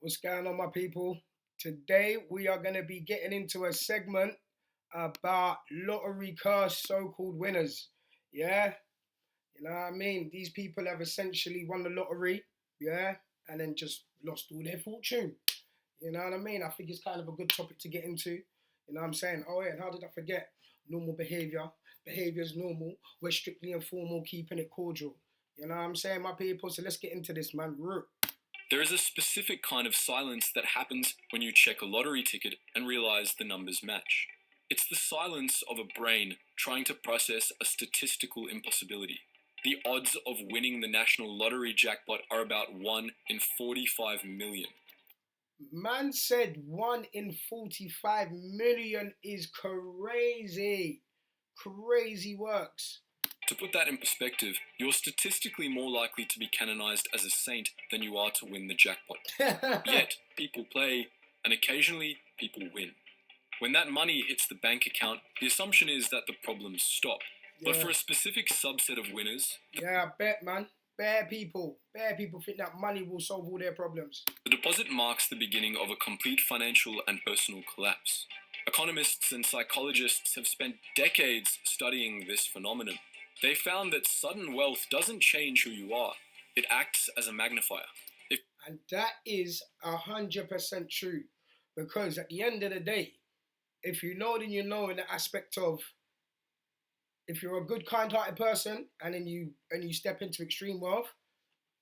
What's going on, my people? Today we are going to be getting into a segment about lottery cursed so-called winners. Yeah, you know what I mean? These people have essentially won the lottery, yeah, and then just lost all their fortune. You know what I mean? I think it's kind of a good topic to get into. You know what I'm saying? Oh, yeah, and how did I forget? Normal behavior. Behavior is normal. We're strictly informal, keeping it cordial. You know what I'm saying, my people? So let's get into this, man. There is a specific kind of silence that happens when you check a lottery ticket and realize the numbers match. It's the silence of a brain trying to process a statistical impossibility. The odds of winning the national lottery jackpot are about 1 in 45 million. Man said 1 in 45 million is crazy. Crazy works. To put that in perspective, you're statistically more likely to be canonized as a saint than you are to win the jackpot. Yet, people play, and occasionally, people win. When that money hits the bank account, the assumption is that the problems stop. But for a specific subset of winners, yeah, I bet, man. Bare people think that money will solve all their problems. the deposit marks the beginning of a complete financial and personal collapse. Economists and psychologists have spent decades studying this phenomenon. They found that sudden wealth doesn't change who you are, it acts as a magnifier. And that is 100% true. Because at the end of the day, if you know, then you know in the aspect of if you're a good, kind-hearted person and then you step into extreme wealth,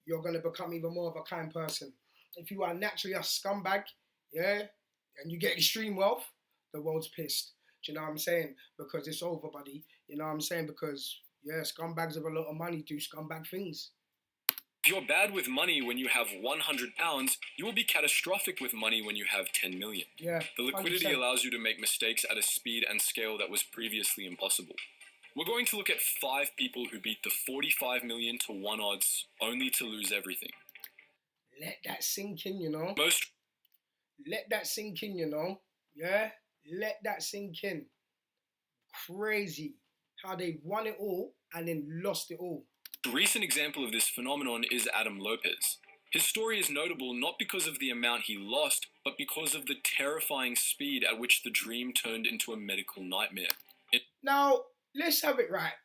you're gonna become even more of a kind person. If you are naturally a scumbag, yeah, and you get extreme wealth, the world's pissed. Do you know what I'm saying? Because it's over, buddy. You know what I'm saying? Because yeah, scumbags with a lot of money do scumbag things. If you're bad with money when you have £100, you will be catastrophic with money when you have 10 million. Yeah. The liquidity allows you to make mistakes at a speed and scale that was previously impossible. We're going to look at 5 people who beat the 45 million to 1 odds only to lose everything. Let that sink in, you know. Most Let that sink in, you know. Yeah? Let that sink in. Crazy how they won it all and then lost it all. A recent example of this phenomenon is Adam Lopez. His story is notable not because of the amount he lost, but because of the terrifying speed at which the dream turned into a medical nightmare. Now, let's have it right.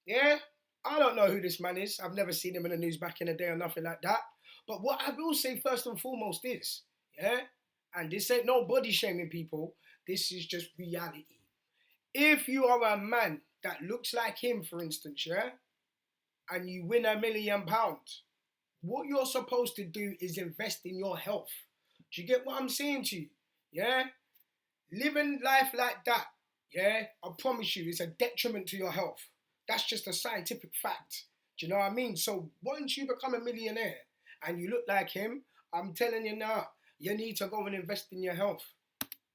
Yeah? I don't know who this man is. I've never seen him in the news back in the day or nothing like that. But what I will say first and foremost is, yeah? And this ain't no body shaming, people. This is just reality. If you are a man that looks like him, for instance, yeah? And you win £1 million, what you're supposed to do is invest in your health. Do you get what I'm saying to you? Yeah? Living life like that, yeah, I promise you, it's a detriment to your health. That's just a scientific fact. Do you know what I mean? So once you become a millionaire and you look like him, I'm telling you now, you need to go and invest in your health.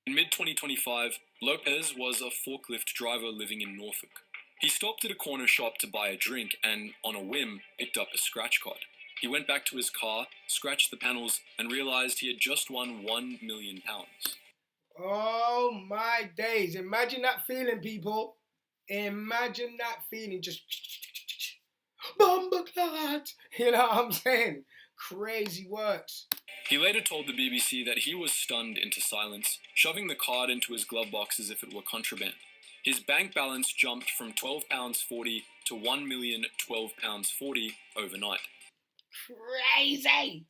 In mid-2025, Lopez was a forklift driver living in Norfolk. He stopped at a corner shop to buy a drink and, on a whim, picked up a scratch card. He went back to his car, scratched the panels, and realized he had just won £1 million. Oh my days. Imagine that feeling, people. Imagine that feeling. Just Bumbleclad. You know what I'm saying? Crazy works. He later told the BBC that he was stunned into silence, shoving the card into his glove box as if it were contraband. His bank balance jumped from £12.40 to £1,012.40 overnight. Crazy.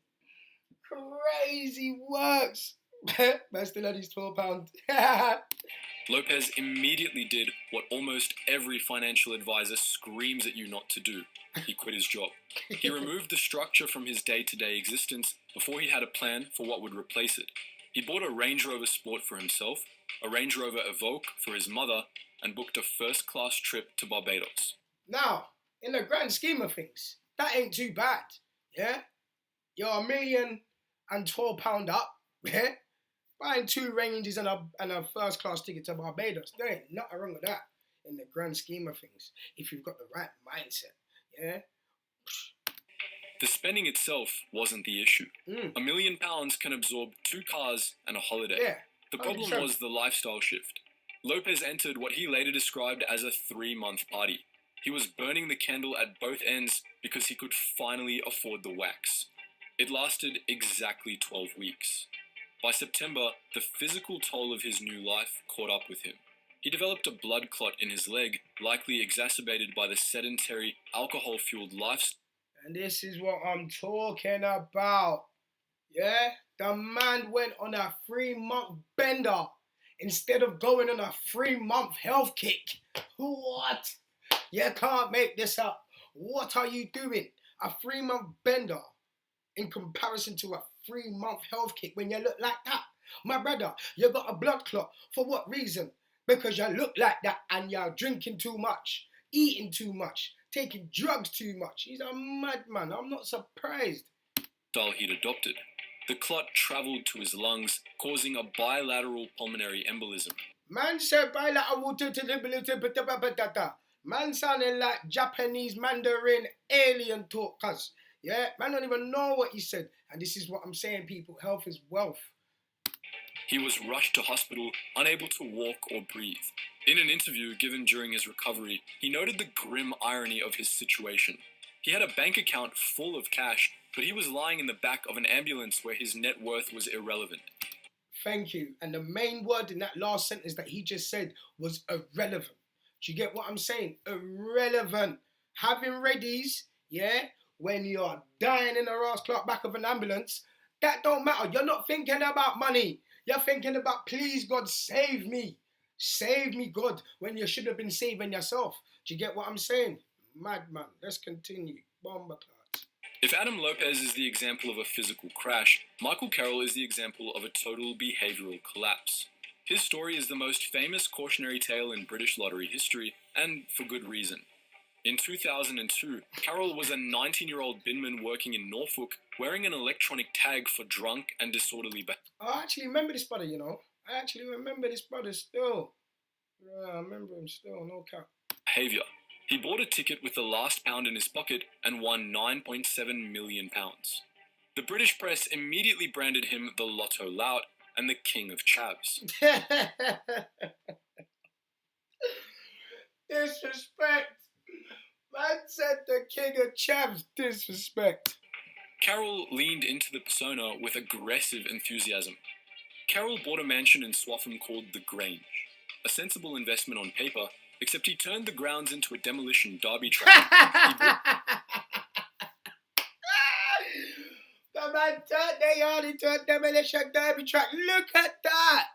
Crazy works. Man still had his £12. Lopez immediately did what almost every financial advisor screams at you not to do. He quit his job. He removed the structure from his day-to-day existence before he had a plan for what would replace it. He bought a Range Rover Sport for himself, a Range Rover Evoque for his mother, and booked a first-class trip to Barbados. Now, in the grand scheme of things, that ain't too bad, yeah? You're £1,012 up, yeah? Buying 2 ranges and a first-class ticket to Barbados. There ain't nothing wrong with that in the grand scheme of things, if you've got the right mindset, yeah? The spending itself wasn't the issue. £1 million can absorb 2 cars and a holiday. Yeah, the problem was the lifestyle shift. Lopez entered what he later described as a 3-month party. He was burning the candle at both ends because he could finally afford the wax. It lasted exactly 12 weeks. By September, the physical toll of his new life caught up with him. He developed a blood clot in his leg, likely exacerbated by the sedentary, alcohol-fueled lifestyle. And this is what I'm talking about. Yeah? The man went on a 3-month bender instead of going on a 3-month health kick. What? You can't make this up. What are you doing? A 3-month bender in comparison to a 3-month health kick when you look like that? My brother, you got a blood clot. For what reason? Because you look like that and you're drinking too much, eating too much, taking drugs too much. He's a madman. I'm not surprised. He'd adopted. The clot travelled to his lungs, causing a bilateral pulmonary embolism. Man said bilateral. Man sounding like Japanese Mandarin alien talk, cuz. Yeah, man don't even know what he said. And this is what I'm saying, people. Health is wealth. He was rushed to hospital, unable to walk or breathe. In an interview given during his recovery, he noted the grim irony of his situation. He had a bank account full of cash, but he was lying in the back of an ambulance where his net worth was irrelevant. Thank you. And the main word in that last sentence that he just said was irrelevant. Do you get what I'm saying? Irrelevant. Having readies, yeah, when you're dying in a ass clock back of an ambulance, that don't matter. You're not thinking about money. You're thinking about, please, God, save me. Save me, God, when you should have been saving yourself. Do you get what I'm saying? Madman. Let's continue. Bomber clouds. If Adam Lopez is the example of a physical crash, Michael Carroll is the example of a total behavioural collapse. His story is the most famous cautionary tale in British lottery history, and for good reason. In 2002, Carroll was a 19-year-old binman working in Norfolk, wearing an electronic tag for drunk and disorderly behaviour. I actually remember this brother, you know. I actually remember this brother still. Yeah, I remember him still, no cap. He bought a ticket with the last pound in his pocket and won £9.7 million. The British press immediately branded him the Lotto Lout and the King of Chavs. Disrespect. Man said the King of Chavs. Disrespect. Carroll leaned into the persona with aggressive enthusiasm. Carroll bought a mansion in Swaffham called The Grange. A sensible investment on paper, except he turned the grounds into a demolition derby track. The man turned their yard into a demolition derby track. Look at that.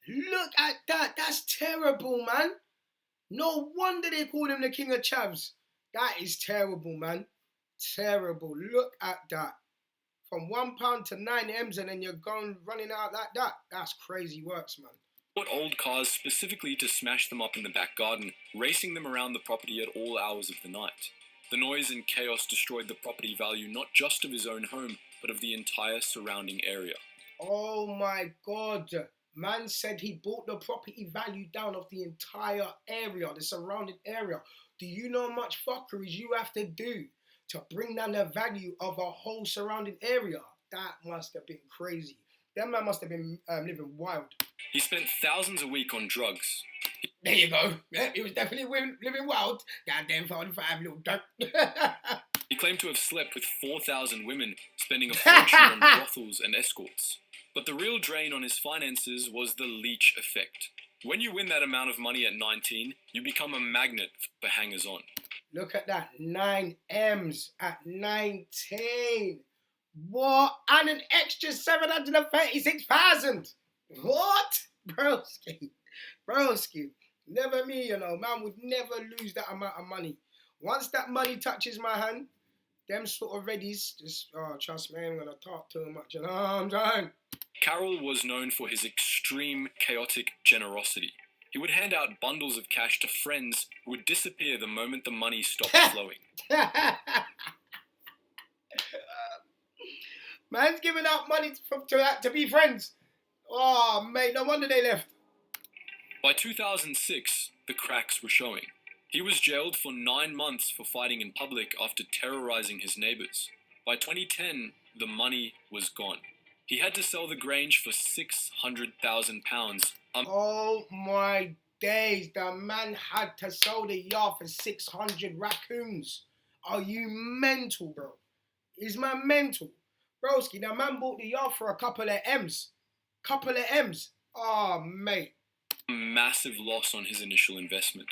Look at that. That's terrible, man. No wonder they called him the King of Chavs. That is terrible, man. Terrible. Look at that. From £1 to 9 M's and then you're going running out like that. That's crazy works, man. Bought old cars specifically to smash them up in the back garden, racing them around the property at all hours of the night. The noise and chaos destroyed the property value not just of his own home, but of the entire surrounding area. Oh my God. Man said he brought the property value down of the entire area, the surrounding area. Do you know how much fuckeries you have to do to bring down the value of a whole surrounding area? That must have been crazy. That man must have been living wild. He spent thousands a week on drugs. There you go. Yeah, he was definitely living wild. Goddamn 45 little dirt. He claimed to have slept with 4,000 women, spending a fortune on brothels and escorts. But the real drain on his finances was the leech effect. When you win that amount of money at 19, you become a magnet for hangers-on. Look at that, 9 M's at 19. What? And an extra 736,000. What? Broski. Never me, you know. Man would never lose that amount of money. Once that money touches my hand, them sort of readies, just, trust me, I ain't gonna talk too much, you know what I'm saying? Carroll was known for his extreme, chaotic generosity. He would hand out bundles of cash to friends who would disappear the moment the money stopped flowing. Man's giving out money to be friends. Oh, mate, no wonder they left. By 2006, the cracks were showing. He was jailed for 9 months for fighting in public after terrorising his neighbours. By 2010, the money was gone. He had to sell the Grange for £600,000. Oh my days, the man had to sell the yard for 600 raccoons. Are you mental, bro? Is man mental? Broski, now man bought the yard for a couple of M's. Couple of M's. Oh, mate. Massive loss on his initial investment.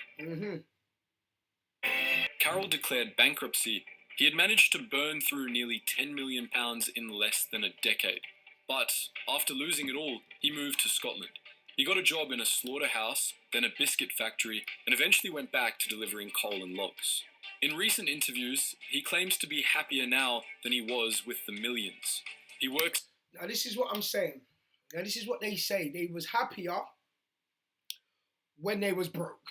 Carroll declared bankruptcy. He had managed to burn through nearly £10 million in less than a decade. But after losing it all, he moved to Scotland. He got a job in a slaughterhouse, then a biscuit factory, and eventually went back to delivering coal and logs. In recent interviews, he claims to be happier now than he was with the millions. He works... Now this is what I'm saying. Now this is what they say. They was happier when they was broke.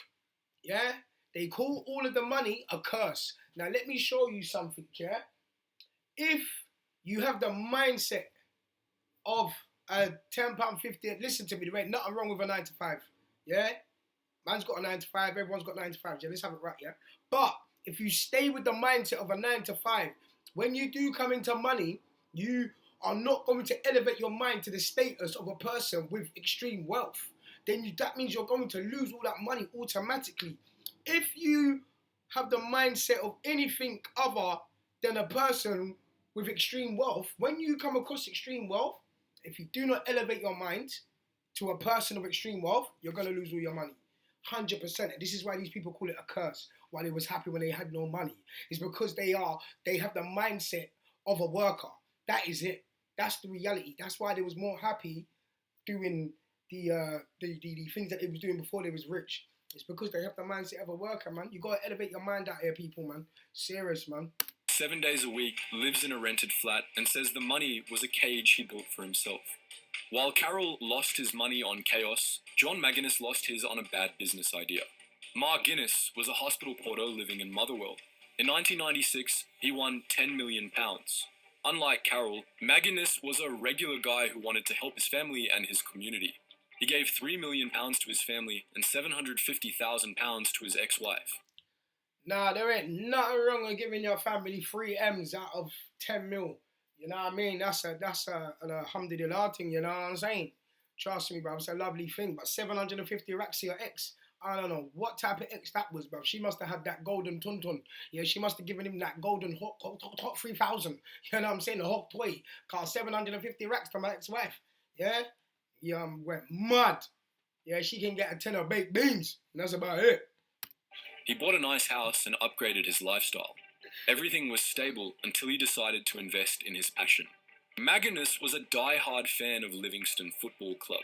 Yeah? They call all of the money a curse. Now let me show you something, yeah? If you have the mindset of a £10.50, listen to me, there ain't nothing wrong with a 9 to 5. Yeah? Man's got a 9 to 5, everyone's got 9 to 5. Yeah, let's have it right, yeah? But if you stay with the mindset of a 9 to 5, when you do come into money, you are not going to elevate your mind to the status of a person with extreme wealth. Then that means you're going to lose all that money automatically. If you have the mindset of anything other than a person with extreme wealth, when you come across extreme wealth, if you do not elevate your mind to a person of extreme wealth, you're going to lose all your money. 100%. And this is why these people call it a curse, why they was happy when they had no money. It's because they have the mindset of a worker. That is it. That's the reality. That's why they was more happy doing the things that they was doing before they was rich. It's because they have the mindset of a worker, man. You got to elevate your mind out here, people, man. Serious, man. 7 days a week, lives in a rented flat, and says the money was a cage he built for himself. While Carroll lost his money on chaos, John Magennis lost his on a bad business idea. Mark Guinness was a hospital porter living in Motherwell. In 1996, he won £10 million. Unlike Carroll, Magennis was a regular guy who wanted to help his family and his community. He gave £3 million to his family and £750,000 to his ex-wife. Nah, there ain't nothing wrong with giving your family 3 M's out of 10 mil. You know what I mean? That's an alhamdulillah thing, you know what I'm saying? Trust me, bro, it's a lovely thing. But 750 racks to your ex, I don't know what type of ex that was, bro. She must have had that golden tuntun. Yeah, she must have given him that golden hot 3,000. You know what I'm saying? The hot toy. Cost 750 racks to my ex-wife. Yeah? Yeah, went mad. Yeah, she can get a 10 of baked beans. And that's about it. He bought a nice house and upgraded his lifestyle. Everything was stable until he decided to invest in his passion. Magennis was a die-hard fan of Livingston Football Club.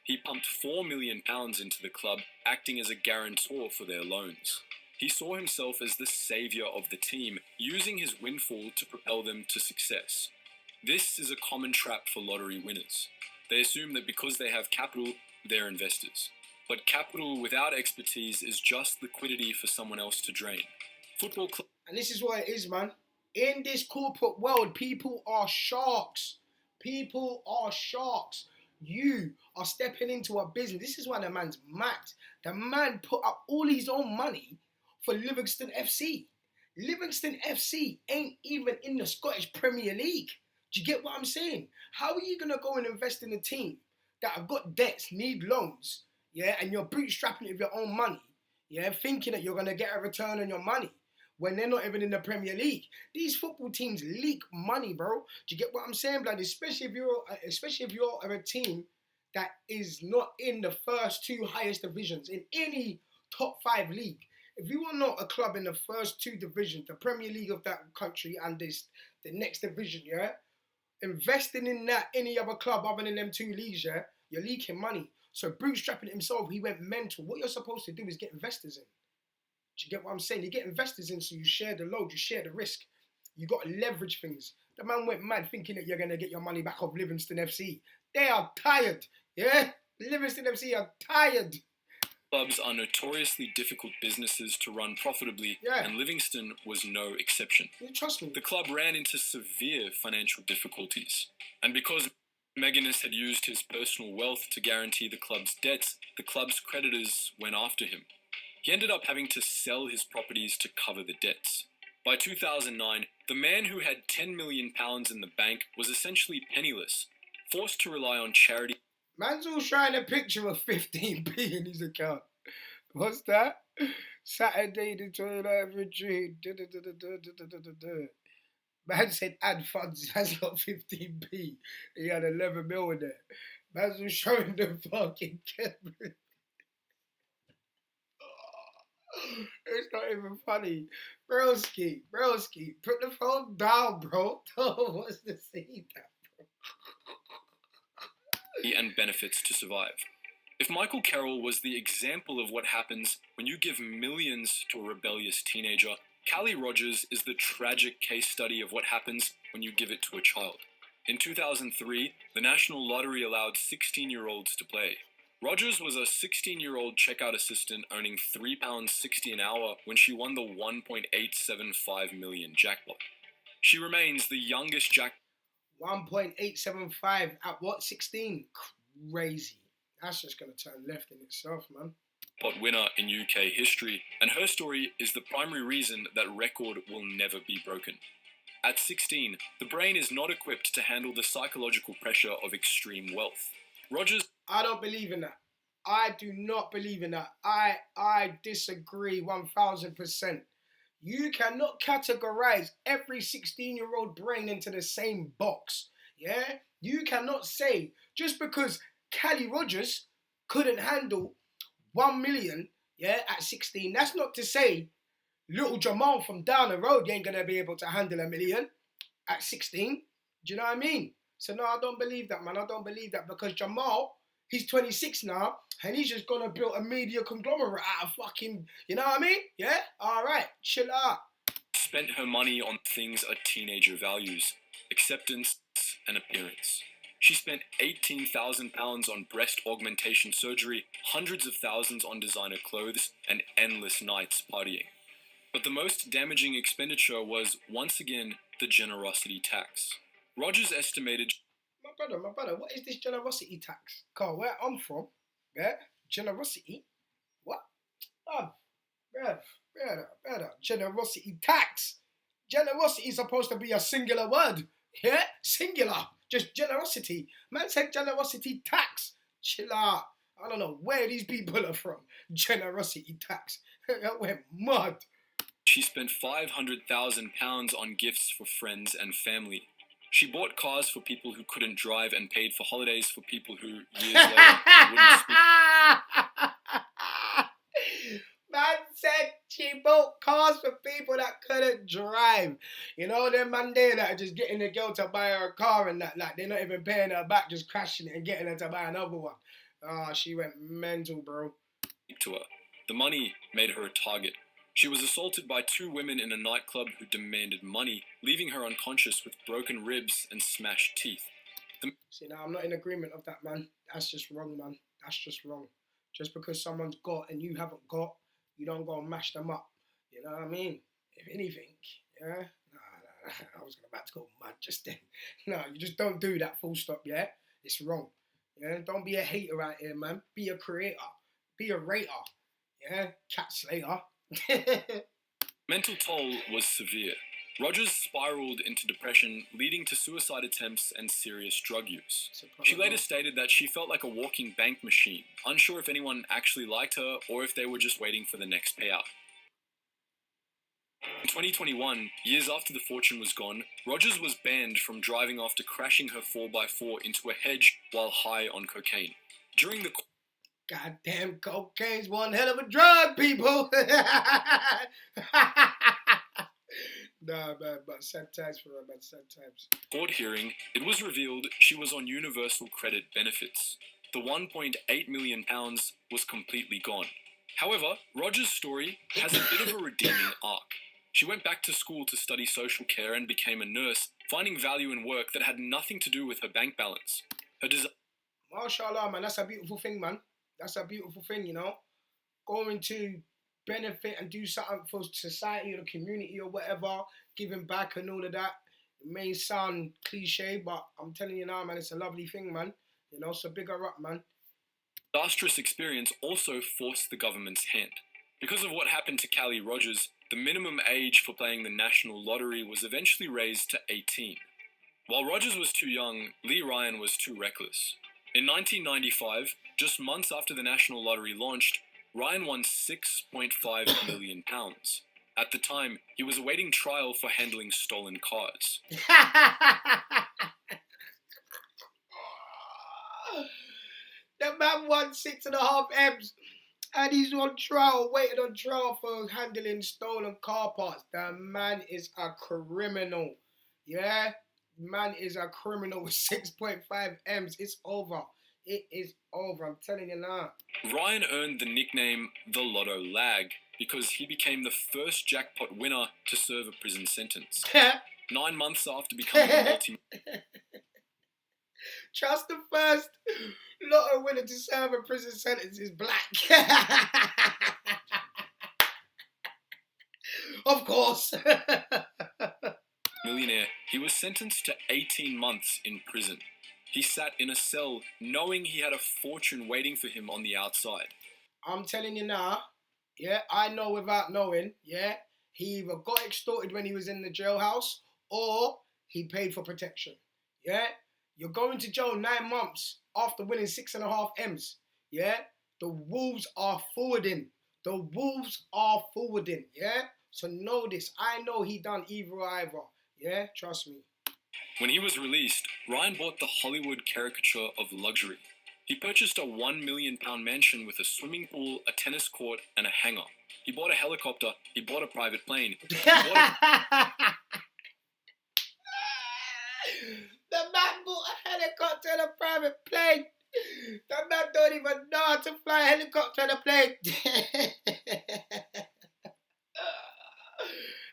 He pumped £4 million into the club, acting as a guarantor for their loans. He saw himself as the saviour of the team, using his windfall to propel them to success. This is a common trap for lottery winners. They assume that because they have capital, they're investors. But capital without expertise is just liquidity for someone else to drain. Football club. And this is what it is, man. In this corporate world, people are sharks. People are sharks. You are stepping into a business. This is why the man's mad. The man put up all his own money for Livingston FC. Livingston FC ain't even in the Scottish Premier League. Do you get what I'm saying? How are you going to go and invest in a team that have got debts, need loans, yeah, and you're bootstrapping it with your own money, yeah, thinking that you're going to get a return on your money when they're not even in the Premier League? These football teams leak money, bro. Do you get what I'm saying, blood? Especially if you're a team that is not in the first 2 highest divisions in any top 5 league. If you are not a club in the first 2 divisions, the Premier League of that country and the next division, yeah, investing in that any other club other than them 2 leagues, yeah, you're leaking money. So bootstrapping himself, he went mental. What you're supposed to do is get investors in. Do you get what I'm saying? You get investors in, so you share the load, you share the risk. You got to leverage things. The man went mad thinking that you're going to get your money back off Livingston FC. They are tired, yeah? Livingston FC are tired. Clubs are notoriously difficult businesses to run profitably, Yeah. and Livingston was no exception. You trust me. The club ran into severe financial difficulties, and because Magennis had used his personal wealth to guarantee the club's debts, the club's creditors went after him. He ended up having to sell his properties to cover the debts. By 2009, the man who had £10 million in the bank was essentially penniless, forced to rely on charity. Man's all trying a picture of 15p in his account. What's that? Saturday the toilet every dream. Man said add funds has got 15p. He had 11 mil in there. Man was showing the fucking camera. It's not even funny. Broski, put the phone down, bro. No one wants to see that. And benefits to survive. If Michael Carroll was the example of what happens when you give millions to a rebellious teenager, Callie Rogers is the tragic case study of what happens when you give it to a child. In 2003, the National Lottery allowed 16-year-olds to play. Rogers was a 16-year-old checkout assistant earning £3.60 an hour when she won the 1.875 million jackpot. She remains the youngest 1.875 at what, 16? Crazy. That's just going to turn left in itself, man. Jackpot winner in UK history, and her story is the primary reason that record will never be broken. At 16, the brain is not equipped to handle the psychological pressure of extreme wealth. Rogers... I don't believe in that. I do not believe in that. I disagree 1000%. You cannot categorize every 16-year-old brain into the same box. Yeah? You cannot say just because Callie Rogers couldn't handle 1 million, yeah, at 16, that's not to say little Jamal from down the road ain't gonna be able to handle 1 million at 16. Do you know what I mean? So no, I don't believe that, man. I don't believe that because Jamal, he's 26 now, and he's just gonna build a media conglomerate out of fucking, you know what I mean? Yeah? Alright, chill out. Spent her money on things a teenager values: acceptance and appearance. She spent £18,000 on breast augmentation surgery, hundreds of thousands on designer clothes, and endless nights partying. But the most damaging expenditure was, once again, the generosity tax. Rogers estimated... My brother, what is this generosity tax? Carl, where I'm from, yeah, generosity? What? Brother, generosity tax. Generosity is supposed to be a singular word, yeah? Singular, just generosity. Man said generosity tax. Chill out. I don't know where these people are from. Generosity tax. That went mad. She spent £500,000 on gifts for friends and family. She bought cars for people who couldn't drive and paid for holidays for people who, years later, wouldn't speak. Man said she bought cars for people that couldn't drive. You know, them man there that are just getting the girl to buy her a car and that, like, they're not even paying her back, just crashing it and getting her to buy another one. She went mental, bro. To her. The money made her a target. She was assaulted by 2 women in a nightclub who demanded money, leaving her unconscious with broken ribs and smashed teeth. See, now I'm not in agreement of that, man. That's just wrong, man. That's just wrong. Just because someone's got and you haven't got, you don't go and mash them up. You know what I mean? If anything, yeah? Nah. I was about to go mad just then. No, you just don't do that, full stop, yeah? It's wrong. Yeah? Don't be a hater out here, man. Be a creator. Be a rater. Yeah? Cat slayer. Mental toll was severe. Rogers spiraled into depression, leading to suicide attempts and serious drug use. She later stated that she felt like a walking bank machine, unsure if anyone actually liked her or if they were just waiting for the next payout. In 2021, years after the fortune was gone, Rogers was banned from driving after crashing her 4x4 into a hedge while high on cocaine. During the... Goddamn, cocaine's one hell of a drug, people! Nah, man, but sad times for her, man, sad times. Court hearing, it was revealed she was on universal credit benefits. The £1.8 million was completely gone. However, Rogers' story has a bit of a redeeming arc. She went back to school to study social care and became a nurse, finding value in work that had nothing to do with her bank balance. Her MashaAllah, man, that's a beautiful thing, man. That's a beautiful thing, you know? Going to benefit and do something for society or the community or whatever, giving back and all of that. It may sound cliche, but I'm telling you now, man, it's a lovely thing, man. You know, so big her up, man. Disastrous experience also forced the government's hand. Because of what happened to Callie Rogers, the minimum age for playing the National Lottery was eventually raised to 18. While Rogers was too young, Lee Ryan was too reckless. In 1995, just months after the National Lottery launched, Ryan won £6.5 million. At the time, he was awaiting trial for handling stolen cars. The man won 6.5 M's and he's on trial, waiting on trial for handling stolen car parts. The man is a criminal. Yeah? Man is a criminal with 6.5 M's. It's over. It is over. I'm telling you now. Ryan earned the nickname the Lotto Lag because he became the first jackpot winner to serve a prison sentence. 9 months after becoming a Trust the first lotto winner to serve a prison sentence is black. Of course. millionaire, he was sentenced to 18 months in prison. He sat in a cell knowing he had a fortune waiting for him on the outside. I'm telling you now, yeah, I know without knowing, yeah, he either got extorted when he was in the jailhouse or he paid for protection. Yeah? You're going to jail 9 months after winning 6.5 M's. Yeah? The Wolves are forwarding. The Wolves are forwarding. Yeah? So know this. I know he done either. Yeah? Trust me. When he was released, Ryan bought the Hollywood caricature of luxury. He purchased a £1 million mansion with a swimming pool, a tennis court, and a hangar. He bought a helicopter. He bought a private plane. The man bought a helicopter and a private plane. The man don't even know how to fly a helicopter and a plane.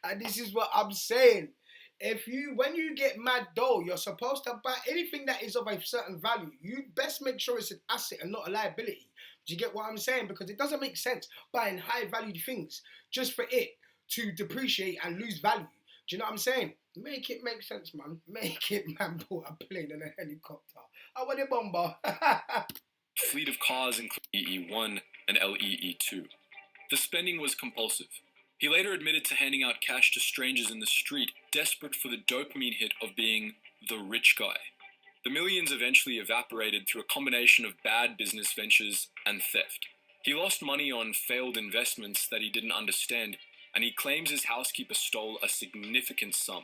And this is what I'm saying. When you get mad dough, you're supposed to buy anything that is of a certain value. You best make sure it's an asset and not a liability. Do you get what I'm saying? Because it doesn't make sense buying high valued things just for it to depreciate and lose value. Do you know what I'm saying? Make it make sense, man. Make it, man. Bought a plane and a helicopter. I want a bomber. Fleet of cars including EE1 and LEE2. The spending was compulsive. He later admitted to handing out cash to strangers in the street, desperate for the dopamine hit of being the rich guy. The millions eventually evaporated through a combination of bad business ventures and theft. He lost money on failed investments that he didn't understand, and he claims his housekeeper stole a significant sum.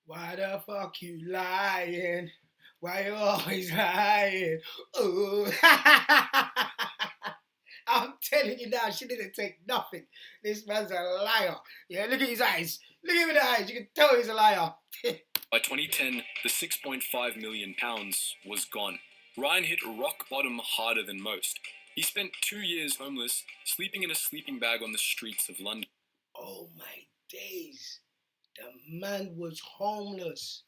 Why the fuck you lying? Why you always lying? Ooh. I'm telling you now, she didn't take nothing. This man's a liar. Yeah, look at his eyes. Look at the eyes. You can tell he's a liar. By 2010, the £6.5 million was gone. Ryan hit rock bottom harder than most. He spent 2 years homeless, sleeping in a sleeping bag on the streets of London. Oh my days. The man was homeless.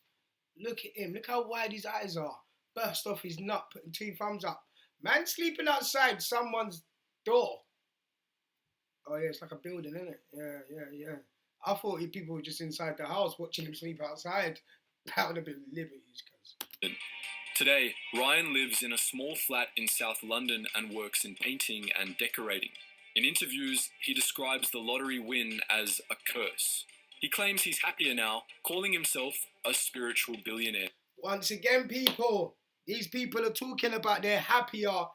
Look at him. Look how wide his eyes are. Burst off his nut, putting 2 thumbs up. Man sleeping outside someone's door. Oh yeah, it's like a building, isn't it? Yeah. I thought people were just inside the house watching him sleep outside. That would have been liberties, cuz. Today, Ryan lives in a small flat in South London and works in painting and decorating. In interviews, he describes the lottery win as a curse. He claims he's happier now, calling himself a spiritual billionaire. Once again, people, these people are talking about they're happier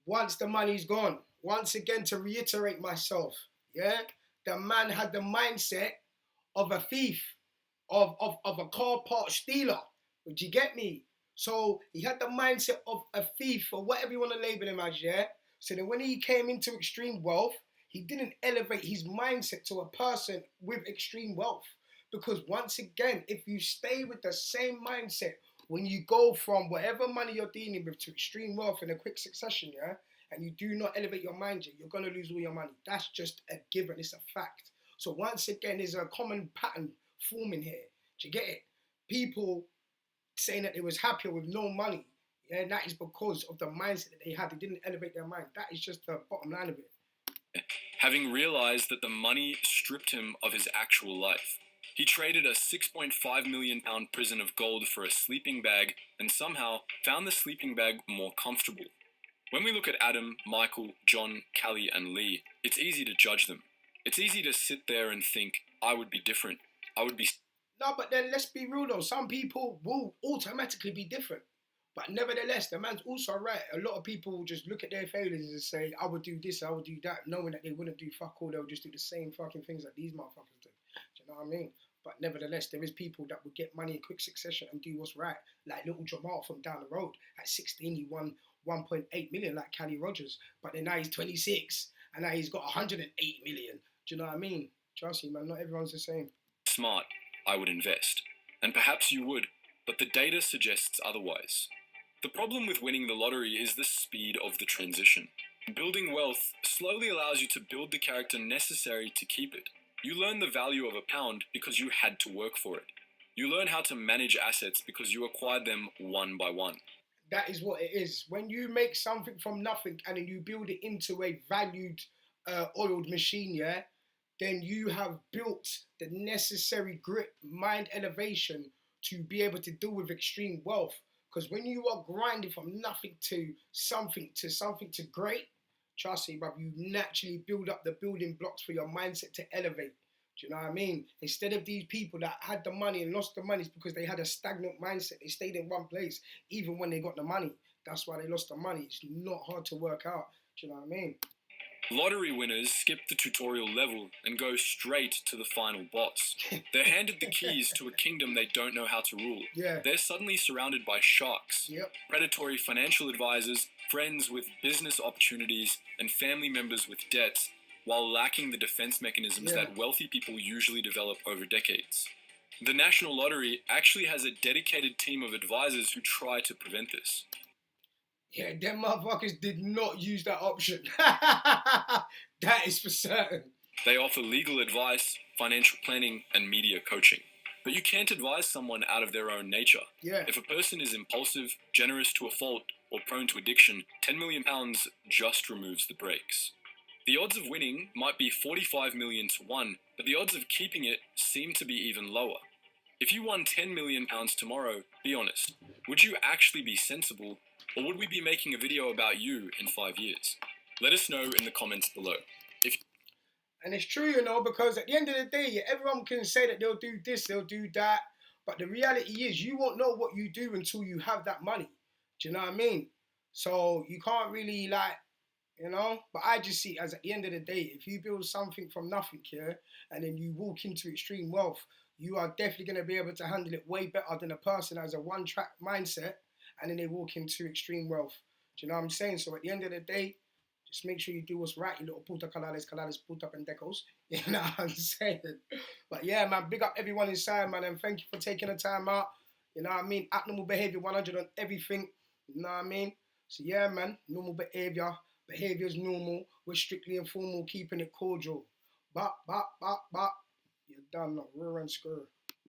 once the money's gone. Once again, to reiterate myself, yeah, the man had the mindset of a thief, of a car part stealer. Would you get me? So he had the mindset of a thief, or whatever you want to label him as, yeah? So then when he came into extreme wealth, he didn't elevate his mindset to a person with extreme wealth. Because once again, if you stay with the same mindset, when you go from whatever money you're dealing with to extreme wealth in a quick succession, yeah, and you do not elevate your mindset, you're going to lose all your money. That's just a given. It's a fact. So once again, there's a common pattern forming here. Do you get it? People saying that they was happier with no money, yeah, that is because of the mindset that they had. They didn't elevate their mind. That is just the bottom line of it. Having realized that the money stripped him of his actual life, he traded a £6.5 million prison of gold for a sleeping bag and somehow found the sleeping bag more comfortable. When we look at Adam, Michael, John, Callie, and Lee, it's easy to judge them. It's easy to sit there and think, I would be different. I would be... No, but then let's be real though. Some people will automatically be different. But nevertheless, the man's also right. A lot of people just look at their failures and say, I would do this, I would do that, knowing that they wouldn't do fuck all, they'll just do the same fucking things that these motherfuckers do. Do you know what I mean? But nevertheless, there is people that would get money in quick succession and do what's right. Like little Jamal from down the road. At 16, he won 1.8 million like Cali Rogers. But then now he's 26 and now he's got 108 million. Do you know what I mean? Trust me, man, not everyone's the same. Smart, I would invest. And perhaps you would, but the data suggests otherwise. The problem with winning the lottery is the speed of the transition. Building wealth slowly allows you to build the character necessary to keep it. You learn the value of a pound because you had to work for it. You learn how to manage assets because you acquired them one by one. That is what it is. When you make something from nothing and then you build it into a valued, oiled machine, yeah, then you have built the necessary grit, mind elevation to be able to deal with extreme wealth. Because when you are grinding from nothing to something to great, trust me, bruv, you naturally build up the building blocks for your mindset to elevate. Do you know what I mean? Instead of these people that had the money and lost the money, it's because they had a stagnant mindset. They stayed in one place, even when they got the money. That's why they lost the money. It's not hard to work out. Do you know what I mean? Lottery winners skip the tutorial level and go straight to the final boss. They're handed the keys to a kingdom they don't know how to rule. Yeah. They're suddenly surrounded by sharks, Yep. predatory financial advisors, friends with business opportunities, and family members with debts, while lacking the defense mechanisms Yeah. that wealthy people usually develop over decades. The National Lottery actually has a dedicated team of advisors who try to prevent this. Yeah, them motherfuckers did not use that option. That is for certain. They offer legal advice, financial planning, and media coaching. But you can't advise someone out of their own nature. Yeah. If a person is impulsive, generous to a fault, or prone to addiction, £10 million just removes the brakes. The odds of winning might be 45 million to 1, but the odds of keeping it seem to be even lower. If you won £10 million tomorrow, be honest, would you actually be sensible, or would we be making a video about you in 5 years? Let us know in the comments below. And it's true, you know, because at the end of the day, yeah, everyone can say that they'll do this, they'll do that. But the reality is you won't know what you do until you have that money. Do you know what I mean? So you can't really like, you know, but I just see it as at the end of the day, if you build something from nothing here and then you walk into extreme wealth, you are definitely going to be able to handle it way better than a person that has a one-track mindset and then they walk into extreme wealth. Do you know what I'm saying? So at the end of the day, just make sure you do what's right, you little puta calales, puta pendejos. You know what I'm saying? But yeah, man, big up everyone inside, man, and thank you for taking the time out. You know what I mean? Abnormal behavior 100 on everything. You know what I mean? So yeah, man, normal behavior. Behavior's normal. We're strictly informal, keeping it cordial. Bop, bop, bop, bop. You're done, not rear and screw.